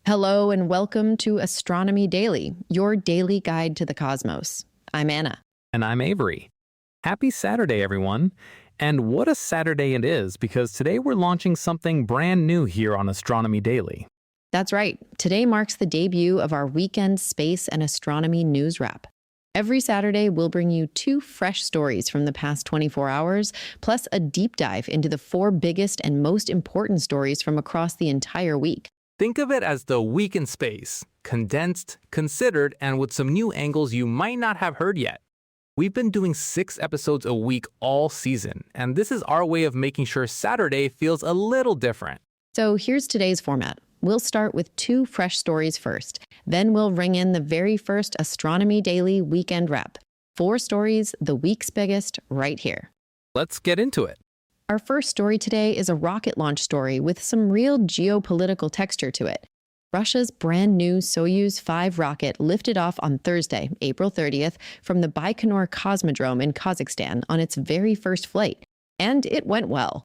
Hello and welcome to Astronomy Daily, your daily guide to the cosmos. I'm Anna. And I'm Avery. Happy Saturday, everyone. And what a Saturday it is, because today we're launching something brand new here on Astronomy Daily. That's right. Today marks the debut of our weekend space and astronomy news wrap. Every Saturday, we'll bring you 2 fresh stories from the past 24 hours, plus a deep dive into the 4 biggest and most important stories from across the entire week. Think of it as the week in space, condensed, considered, and with some new angles you might not have heard yet. We've been doing 6 episodes a week all season, and this is our way of making sure Saturday feels a little different. So here's today's format. We'll start with 2 fresh stories first. Then we'll ring in the very first Astronomy Daily weekend wrap. 4 stories, the week's biggest, right here. Let's get into it. Our first story today is a rocket launch story with some real geopolitical texture to it. Russia's brand new Soyuz 5 rocket lifted off on Thursday, April 30th, from the Baikonur Cosmodrome in Kazakhstan on its very first flight. And it went well.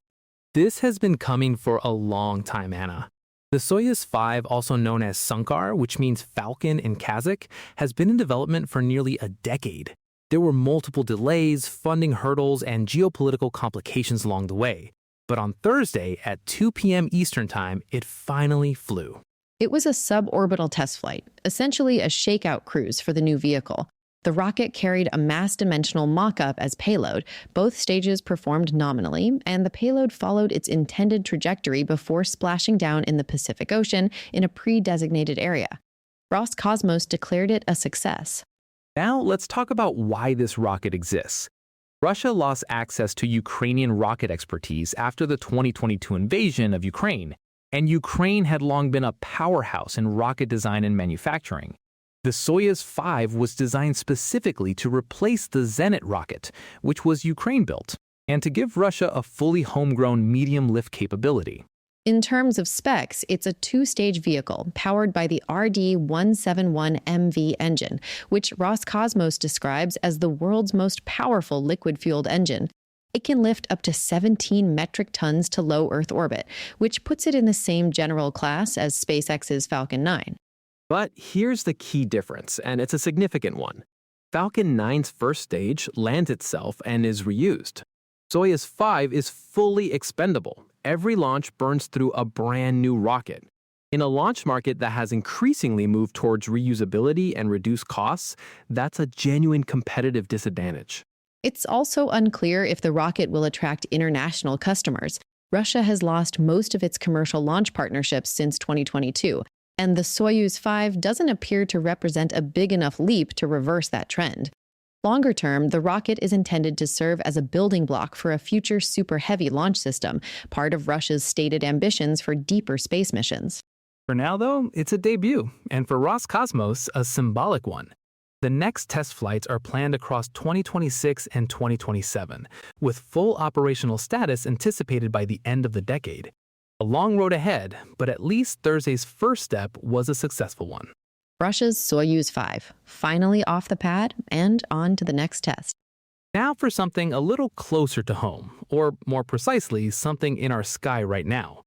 This has been coming for a long time, Anna. The Soyuz 5, also known as Sunkar, which means falcon in Kazakh, has been in development for nearly a decade. There were multiple delays, funding hurdles, and geopolitical complications along the way. But on Thursday at 2 p.m. Eastern Time, it finally flew. It was a suborbital test flight, essentially a shakeout cruise for the new vehicle. The rocket carried a mass-dimensional mock-up as payload. Both stages performed nominally, and the payload followed its intended trajectory before splashing down in the Pacific Ocean in a pre-designated area. Roscosmos declared it a success. Now let's talk about why this rocket exists. Russia lost access to Ukrainian rocket expertise after the 2022 invasion of Ukraine, and Ukraine had long been a powerhouse in rocket design and manufacturing. The Soyuz 5 was designed specifically to replace the Zenit rocket, which was Ukraine-built, and to give Russia a fully homegrown medium-lift capability. In terms of specs, it's a 2-stage vehicle powered by the RD-171MV engine, which Roscosmos describes as the world's most powerful liquid-fueled engine. It can lift up to 17 metric tons to low Earth orbit, which puts it in the same general class as SpaceX's Falcon 9. But here's the key difference, and it's a significant one. Falcon 9's first stage lands itself and is reused. Soyuz 5 is fully expendable. Every launch burns through a brand new rocket. In a launch market that has increasingly moved towards reusability and reduced costs, that's a genuine competitive disadvantage. It's also unclear if the rocket will attract international customers. Russia has lost most of its commercial launch partnerships since 2022, and the Soyuz 5 doesn't appear to represent a big enough leap to reverse that trend. Longer term, the rocket is intended to serve as a building block for a future super heavy launch system, part of Russia's stated ambitions for deeper space missions. For now, though, it's a debut, and for Roscosmos, a symbolic one. The next test flights are planned across 2026 and 2027, with full operational status anticipated by the end of the decade. A long road ahead, but at least Thursday's first step was a successful one. Russia's Soyuz 5, finally off the pad and on to the next test. Now for something a little closer to home, or more precisely, something in our sky right now.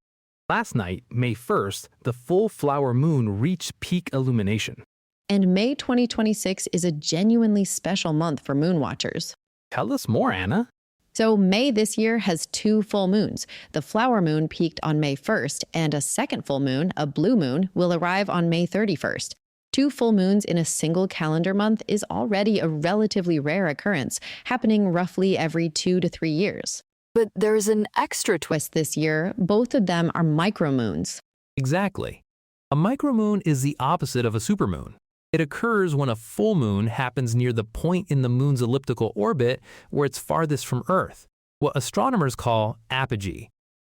Last night, May 1st, the full flower moon reached peak illumination. And May 2026 is a genuinely special month for moon watchers. Tell us more, Anna. So May this year has 2 full moons. The flower moon peaked on May 1st, and a second full moon, a blue moon, will arrive on May 31st. 2 full moons in a single calendar month is already a relatively rare occurrence, happening roughly every 2 to 3 years. But there's an extra twist This year, both of them are micromoons. Exactly. A micromoon is the opposite of a supermoon. It occurs when a full moon happens near the point in the moon's elliptical orbit where it's farthest from Earth, what astronomers call apogee.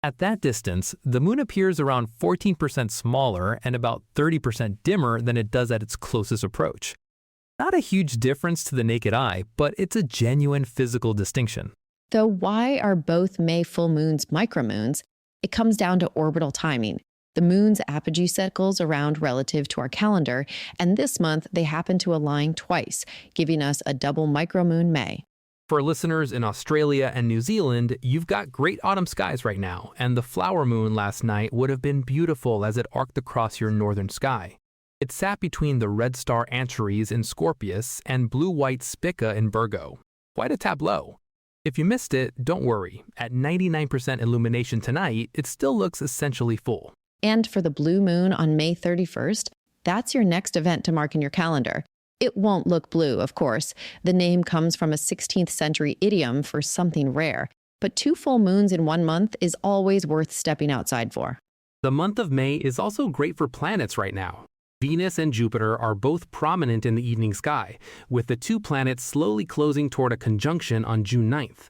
At that distance, the moon appears around 14% smaller and about 30% dimmer than it does at its closest approach. Not a huge difference to the naked eye, but it's a genuine physical distinction. Though why are both May full moons micromoons? It comes down to orbital timing. The moon's apogee cycles around relative to our calendar, and this month they happen to align twice, giving us a double micromoon May. For listeners in Australia and New Zealand, you've got great autumn skies right now, and the flower moon last night would have been beautiful as it arced across your northern sky. It sat between the red star Antares in Scorpius and blue-white Spica in Virgo. Quite a tableau. If you missed it, don't worry. At 99% illumination tonight, it still looks essentially full. And for the blue moon on May 31st, that's your next event to mark in your calendar. It won't look blue, of course. The name comes from a 16th century idiom for something rare. But 2 full moons in 1 month is always worth stepping outside for. The month of May is also great for planets right now. Venus and Jupiter are both prominent in the evening sky, with the 2 planets slowly closing toward a conjunction on June 9th.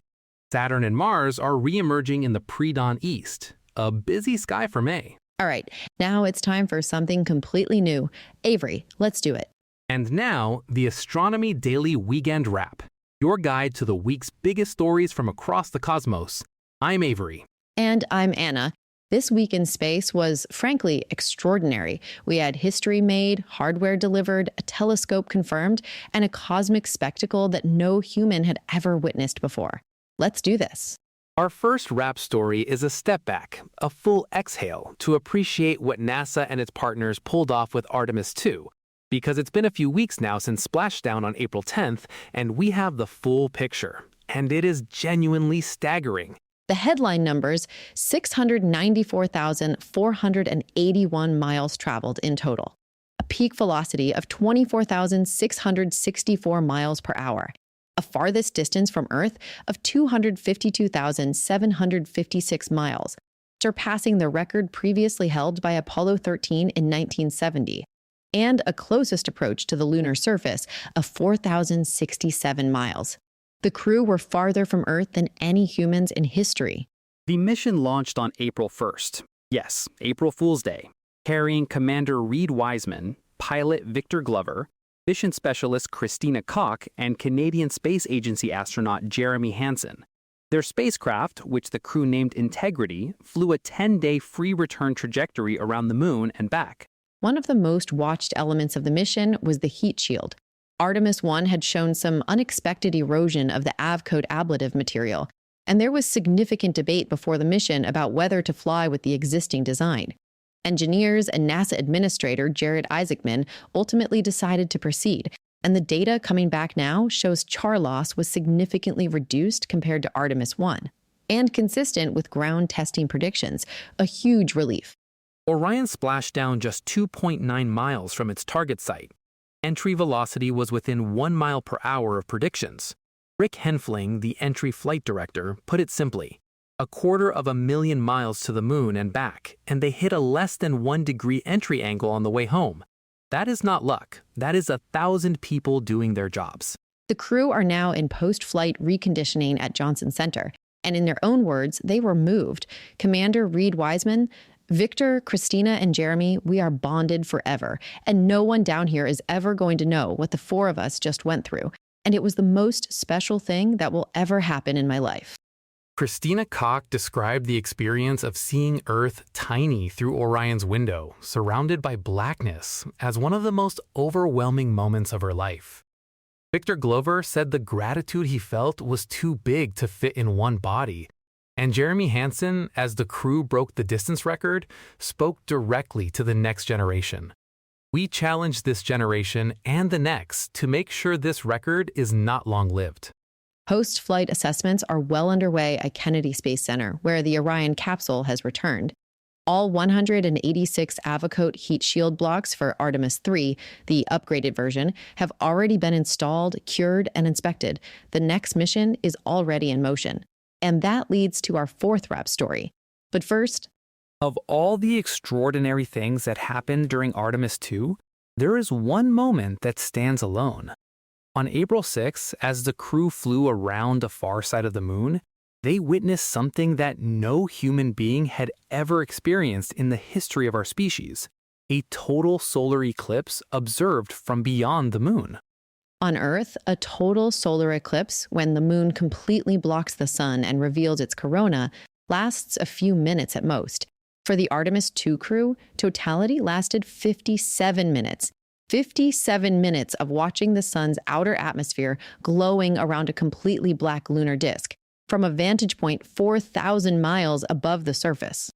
Saturn and Mars are re-emerging in the pre-dawn east. A busy sky for May. All right, now it's time for something completely new. Avery, let's do it. And now, the Astronomy Daily Weekend Wrap, your guide to the week's biggest stories from across the cosmos. I'm Avery. And I'm Anna. This week in space was, frankly, extraordinary. We had history made, hardware delivered, a telescope confirmed, and a cosmic spectacle that no human had ever witnessed before. Let's do this. Our first wrap story is a step back, a full exhale, to appreciate what NASA and its partners pulled off with Artemis II. Because it's been a few weeks now since splashdown on April 10th, and we have the full picture. And it is genuinely staggering. The headline numbers, 694,481 miles traveled in total. A peak velocity of 24,664 miles per hour. A farthest distance from Earth of 252,756 miles, surpassing the record previously held by Apollo 13 in 1970. And a closest approach to the lunar surface of 4,067 miles. The crew were farther from Earth than any humans in history. The mission launched on April 1st. Yes, April Fool's Day, carrying Commander Reed Wiseman, pilot Victor Glover, mission specialist Christina Koch, and Canadian Space Agency astronaut Jeremy Hansen. Their spacecraft, which the crew named Integrity, flew a 10-day free return trajectory around the moon and back. One of the most watched elements of the mission was the heat shield. Artemis I had shown some unexpected erosion of the Avcode ablative material, and there was significant debate before the mission about whether to fly with the existing design. Engineers and NASA Administrator Jared Isaacman ultimately decided to proceed, and the data coming back now shows char loss was significantly reduced compared to Artemis I, and consistent with ground testing predictions, a huge relief. Orion splashed down just 2.9 miles from its target site. Entry velocity was within 1 mile per hour of predictions. Rick Henfling, the entry flight director, put it simply, 250,000 miles to the moon and back, and they hit a less than 1 degree entry angle on the way home. That is not luck. That is 1,000 people doing their jobs. The crew are now in post-flight reconditioning at Johnson Center, and in their own words, they were moved. Commander Reed Wiseman, Victor, Christina, and Jeremy, we are bonded forever, and no one down here is ever going to know what the 4 of us just went through. And it was the most special thing that will ever happen in my life. Christina Koch described the experience of seeing Earth tiny through Orion's window, surrounded by blackness, as one of the most overwhelming moments of her life. Victor Glover said the gratitude he felt was too big to fit in one body. And Jeremy Hansen, as the crew broke the distance record, spoke directly to the next generation. We challenge this generation and the next to make sure this record is not long-lived. Post-flight assessments are well underway at Kennedy Space Center, where the Orion capsule has returned. All 186 Avcode heat shield blocks for Artemis III, the upgraded version, have already been installed, cured, and inspected. The next mission is already in motion. And that leads to our 4th wrap story. But first, Of all the extraordinary things that happened during Artemis II, there is one moment that stands alone. On April 6, as the crew flew around the far side of the moon, they witnessed something that no human being had ever experienced in the history of our species, a total solar eclipse observed from beyond the moon. on Earth, a total solar eclipse, when the moon completely blocks the sun and reveals its corona, lasts a few minutes at most. For the Artemis II crew, totality lasted 57 minutes. 57 minutes of watching the sun's outer atmosphere glowing around a completely black lunar disk from a vantage point 4,000 miles above the surface.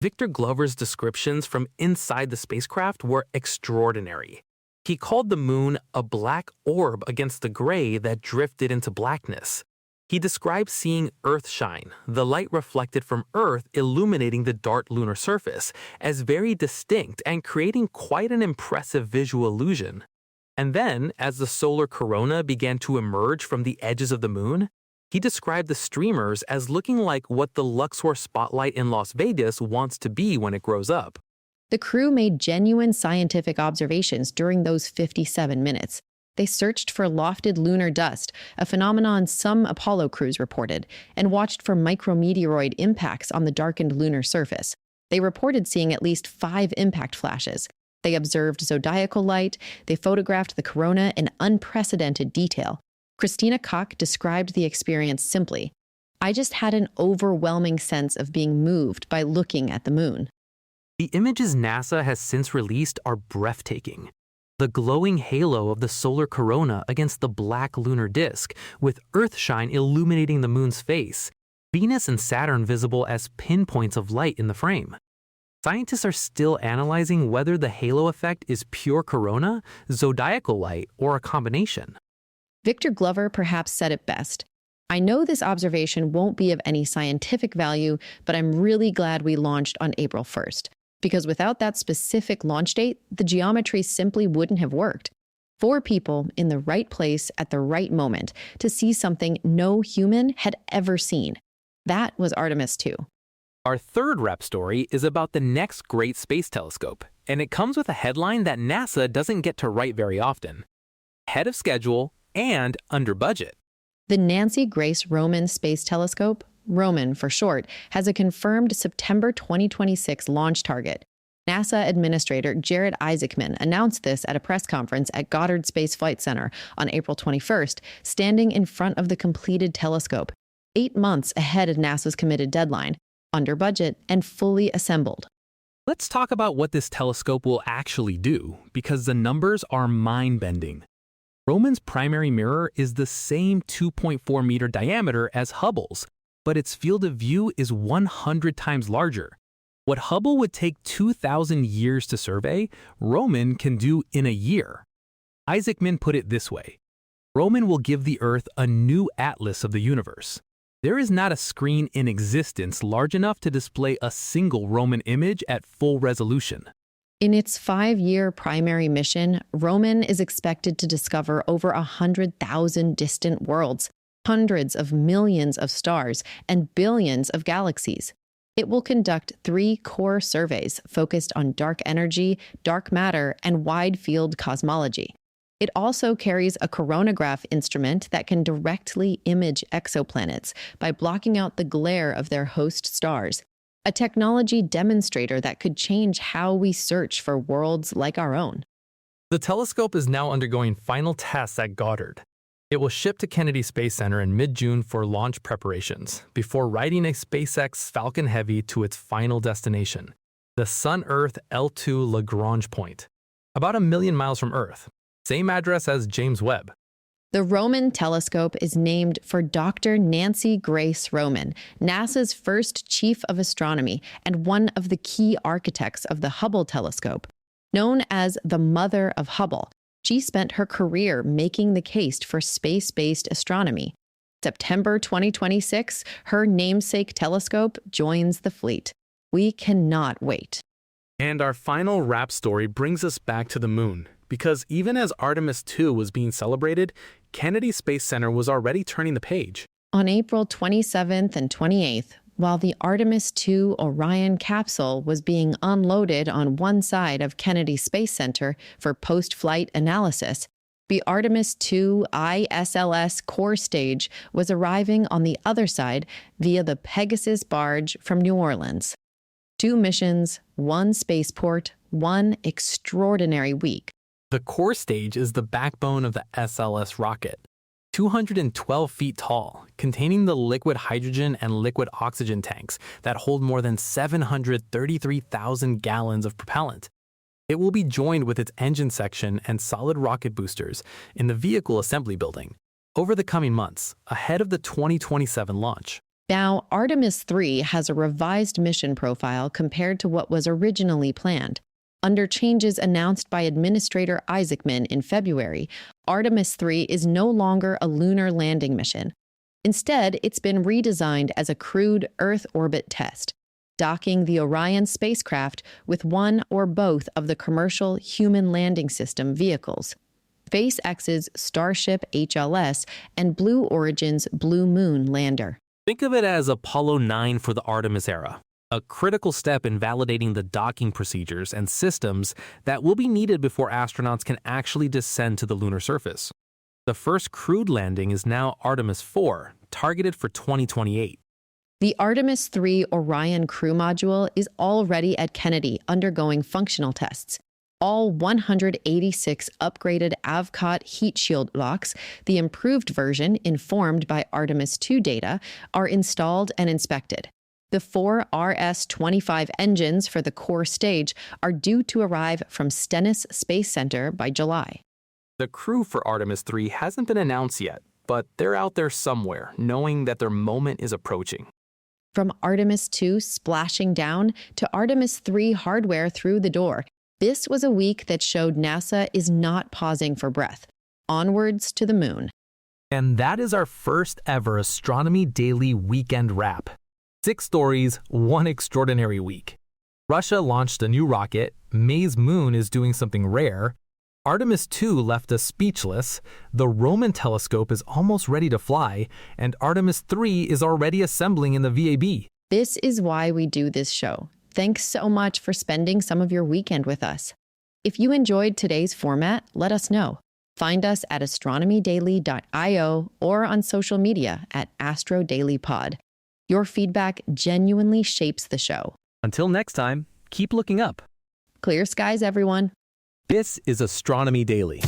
Victor Glover's descriptions from inside the spacecraft were extraordinary. He called the moon a black orb against the gray that drifted into blackness. He described seeing Earth shine, the light reflected from Earth illuminating the dark lunar surface, as very distinct and creating quite an impressive visual illusion. And then, as the solar corona began to emerge from the edges of the moon, he described the streamers as looking like what the Luxor spotlight in Las Vegas wants to be when it grows up. The crew made genuine scientific observations during those 57 minutes. They searched for lofted lunar dust, a phenomenon some Apollo crews reported, and watched for micrometeoroid impacts on the darkened lunar surface. They reported seeing at least 5 impact flashes. They observed zodiacal light. They photographed the corona in unprecedented detail. Christina Koch described the experience simply: "I just had an overwhelming sense of being moved by looking at the moon." The images NASA has since released are breathtaking. The glowing halo of the solar corona against the black lunar disk, with Earthshine illuminating the moon's face, Venus and Saturn visible as pinpoints of light in the frame. Scientists are still analyzing whether the halo effect is pure corona, zodiacal light, or a combination. Victor Glover perhaps said it best: "I know this observation won't be of any scientific value, but I'm really glad we launched on April 1st. Because without that specific launch date, the geometry simply wouldn't have worked. 4 people in the right place at the right moment to see something no human had ever seen. That was Artemis II. Our third rep story is about the next great space telescope, and it comes with a headline that NASA doesn't get to write very often: ahead of schedule and under budget. The Nancy Grace Roman Space Telescope, Roman for short, has a confirmed September 2026 launch target. NASA Administrator Jared Isaacman announced this at a press conference at Goddard Space Flight Center on April 21st, standing in front of the completed telescope, 8 months ahead of NASA's committed deadline, under budget and fully assembled. Let's talk about what this telescope will actually do, because the numbers are mind-bending. Roman's primary mirror is the same 2.4-meter diameter as Hubble's, but its field of view is 100 times larger. What Hubble would take 2,000 years to survey, Roman can do in a year. Isaacman put it this way: Roman will give the Earth a new atlas of the universe. There is not a screen in existence large enough to display a single Roman image at full resolution. In its 5-year primary mission, Roman is expected to discover over 100,000 distant worlds, hundreds of millions of stars, and billions of galaxies. It will conduct 3 core surveys focused on dark energy, dark matter, and wide-field cosmology. It also carries a coronagraph instrument that can directly image exoplanets by blocking out the glare of their host stars, a technology demonstrator that could change how we search for worlds like our own. The telescope is now undergoing final tests at Goddard. It will ship to Kennedy Space Center in mid-June for launch preparations, before riding a SpaceX Falcon Heavy to its final destination, the Sun-Earth L2 Lagrange point, about 1 million miles from Earth, same address as James Webb. The Roman telescope is named for Dr. Nancy Grace Roman, NASA's first chief of astronomy and one of the key architects of the Hubble telescope. Known as the Mother of Hubble, she spent her career making the case for space-based astronomy. September 2026, her namesake telescope joins the fleet. We cannot wait. And our final wrap story brings us back to the moon, because even as Artemis II was being celebrated, Kennedy Space Center was already turning the page. On April 27th and 28th, while the Artemis II Orion capsule was being unloaded on one side of Kennedy Space Center for post-flight analysis, the Artemis II ISLS core stage was arriving on the other side via the Pegasus barge from New Orleans. 2 missions, 1 spaceport, 1 extraordinary week. The core stage is the backbone of the SLS rocket, 212 feet tall, containing the liquid hydrogen and liquid oxygen tanks that hold more than 733,000 gallons of propellant. It will be joined with its engine section and solid rocket boosters in the vehicle assembly building over the coming months, ahead of the 2027 launch. Now, Artemis III has a revised mission profile compared to what was originally planned. Under changes announced by Administrator Isaacman in February, Artemis III is no longer a lunar landing mission. Instead, it's been redesigned as a crewed Earth orbit test, docking the Orion spacecraft with one or both of the commercial Human Landing System vehicles, SpaceX's Starship HLS and Blue Origin's Blue Moon lander. Think of it as Apollo 9 for the Artemis era, a critical step in validating the docking procedures and systems that will be needed before astronauts can actually descend to the lunar surface. The first crewed landing is now Artemis IV, targeted for 2028. The Artemis III Orion crew module is already at Kennedy undergoing functional tests. All 186 upgraded Avcot heat shield locks, the improved version informed by Artemis II data, are installed and inspected. The 4 RS-25 engines for the core stage are due to arrive from Stennis Space Center by July. The crew for Artemis III hasn't been announced yet, but they're out there somewhere, knowing that their moment is approaching. From Artemis II splashing down to Artemis III hardware through the door, this was a week that showed NASA is not pausing for breath. Onwards to the moon. And that is our first ever Astronomy Daily weekend wrap. 6 stories, 1 extraordinary week. Russia launched a new rocket, May's moon is doing something rare, Artemis II left us speechless, the Roman telescope is almost ready to fly, and Artemis III is already assembling in the VAB. This is why we do this show. Thanks so much for spending some of your weekend with us. If you enjoyed today's format, let us know. Find us at astronomydaily.io or on social media at AstroDailyPod. Your feedback genuinely shapes the show. Until next time, keep looking up. Clear skies, everyone. This is Astronomy Daily.